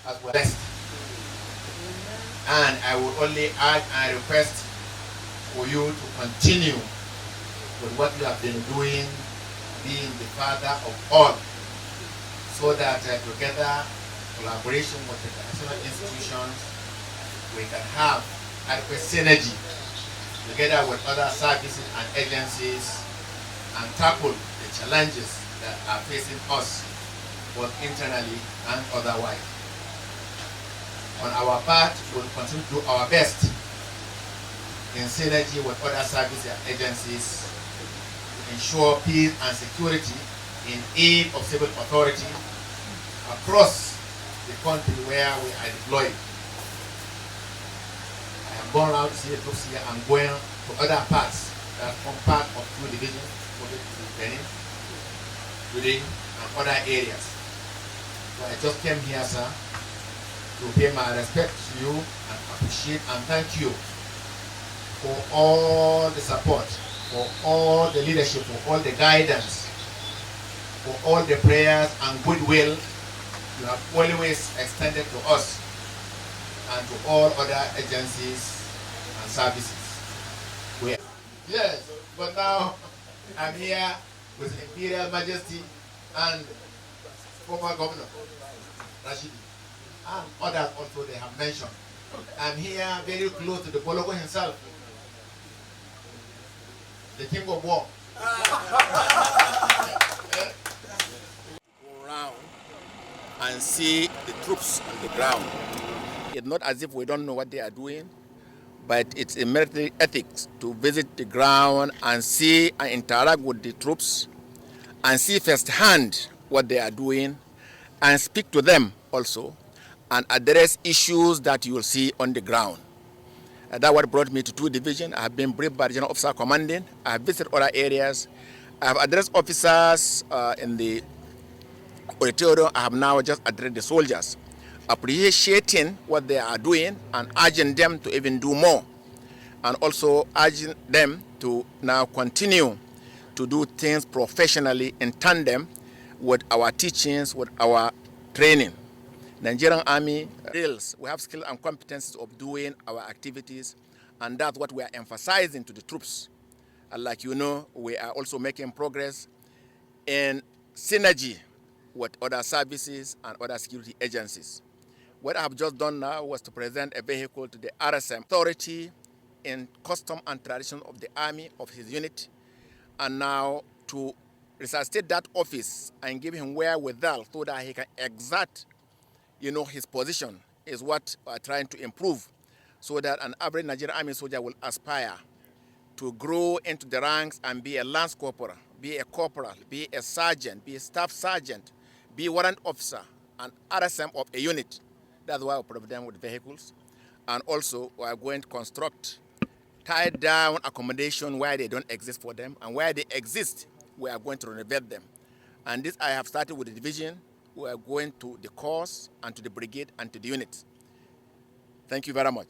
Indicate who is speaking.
Speaker 1: as well. And I would only ask and request for you to continue with what you have been doing, being the father of all, so that together, collaboration with the international institutions, we can have adequate synergy together with other services and agencies and tackle the challenges that are facing us both internally and otherwise. On our part, we'll continue to do our best in synergy with other services and agencies to ensure peace and security in aid of civil authority across the country where we are deployed. I have gone out to see the troops here. I'm going to other parts that form part of two divisions, Benin, Today, and other areas. So I just came here, sir, to pay my respect to you and appreciate and thank you for all the support, for all the leadership, for all the guidance, for all the prayers and goodwill you have always extended to us and to all other agencies and services. Yes, but now I'm here with His Imperial Majesty and former Governor Rashidi and others also they have mentioned. I'm here very close to the Bologo himself, the King of War. Go around and see the troops on the ground. It's not as if we don't know what they are doing, but it's a military ethics to visit the ground and see and interact with the troops and see firsthand what they are doing and speak to them also and address issues that you will see on the ground. That's what brought me to 2 Division. I have been briefed by the General Officer Commanding. I have visited other areas. I have addressed officers in the auditorium. I have now just addressed the soldiers, appreciating what they are doing and urging them to even do more, and also urging them to now continue to do things professionally in tandem with our teachings, with our training. Nigerian Army drills, we have skills and competencies of doing our activities, and that's what we are emphasizing to the troops. And like you know, we are also making progress in synergy with other services and other security agencies. What I have just done now was to present a vehicle to the RSM authority in custom and tradition of the Army, of his unit, and now to resuscitate that office and give him wherewithal so that he can exert, his position is what we are trying to improve, so that an average Nigerian Army soldier will aspire to grow into the ranks and be a lance corporal, be a corporal, be a sergeant, be a staff sergeant, be a warrant officer, and RSM of a unit. That's why we provide them with vehicles. And also, we are going to construct tied down accommodation where they don't exist for them, and where they exist, we are going to renovate them. And this I have started with the division. We are going to the COAS and to the brigade and to the units. Thank you very much.